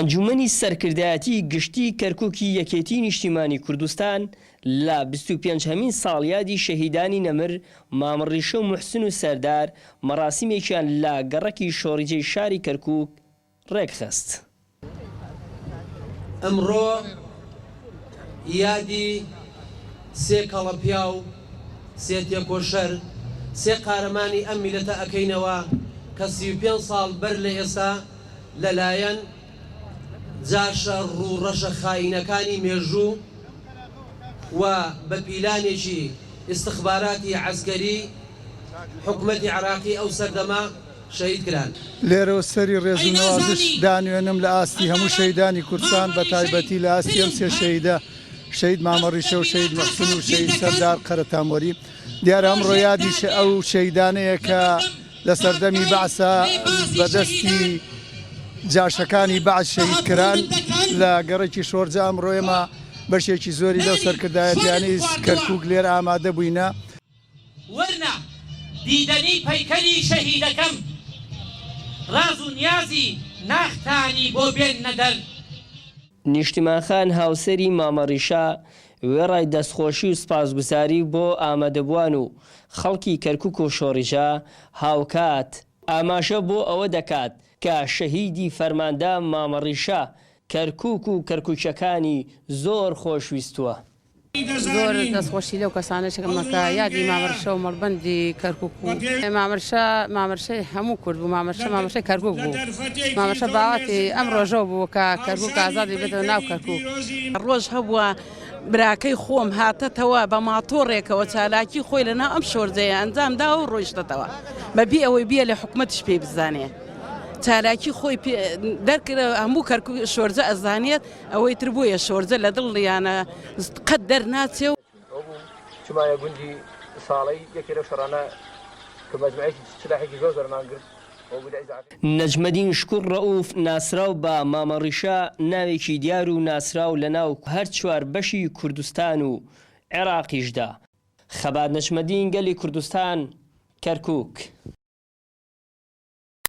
ئەنجومەنی سەرکردایەتی گشتی کەرکووکی یەکێتی نیشتیمانی کوردستان لە 25هەمین ساڵیادی شەهیدانی نەمر مامەڕیشە و موحسن و سەردار مەراسیمێکیان لە گەڕەکی شۆڕیجەی شاری کەرکووک ڕێکخست. ئەمڕۆ یادی سێ کەڵەپیا و سێ تێکۆشەر سێ قارەمانی ئەم میلەتە ئەکەینەوە کە 35 ساڵ بەر لە ئێستا لەلایەن جاشە ڕوڕەشە خاینەکانی مێژوو و بە پیلانێکی ئستخباراتی عەسکەری حکومەتی عراقی ئەو سەردەما شەهید کران. لێرەوە سەری ڕێزنەوازش دانوێنم لە ئاستی هەموو شەهیدانی کوردستان بە تایبەتی لە ئاستی ئەم سێ شەهیدە شەهید مامەڕیشە و شەهید موحسن و شەهید سەردار قەرەتامۆری. دیارە ئەمڕۆ یادیش ئەو شەهیدانەیە کە لە سەردەمی بەعسا بەدەستی جاشەکانی بەعس شەهید کران لە گەڕێکی شۆرجە. ئەمڕۆ ئێمە بەشێکی زۆری لەو سەرکردایەتیانەی کەرکووک لێرە ئامادە بووینە. وەرنە دیدەنی پەیکەری شەهیدەکەم ڕاز و نیازی ناختانی بۆ بێننە دەر. نیشتیمان خان هاوسەری مامەڕیشە وێڕای دەستخۆشی و سپاسگوزاری بۆ ئامادەبووان و خەڵکی کەرکووک و شۆڕیژە هاوکات ئاماژە بۆ ئەوە دەکات کە شەهیدی فەرماندا مامەڕیشە کەرکووک و کەرکووچەکانی زۆر خۆشویستووە. زۆر دەستخۆشی لەو کەسانەشەکەمەکە یادی مامەڕشە و مەڕبەندی کەرکووک بوو. مامەرشەی هەموو کورد بوو. مامەرشەی کەرکووک بوو. مامەرشە باوەتی ئەم ڕۆژە بوو کە کەرکووک ئازادی بێتەوە ناو کەرکووک. ڕۆژ هەبووە براکەی خۆم هاتەتەوە بە ماتۆڕێکەوە چالاکی خۆی لەنا ئەم شۆرجەیە ئەنجامدا و ڕۆیشتەوە بەبێ ئەوەی بێ لە حکومەتیش پێی بزانێ. چالاکی خۆی دەرکرە هەموو کەرکووک شۆرجە ئەزانێت ئەوەی تر بووە شۆرجە لە دڵیانە قەت دەرناچێ و چمایە گوندی ساڵی یەکێ لەو شەڕانە کە مەجموعەیەکی سلاحێکی زۆر زۆرمان کرد. نەجمەدین شکوور ڕەئوف ناسراو بە مامەڕیشە ناوێکی دیار و ناسراو لە ناو هەر چوار بەشی کوردستان و عێراقیشدا. خەبات نەجمەدین گەلی کوردستان کەرکووک.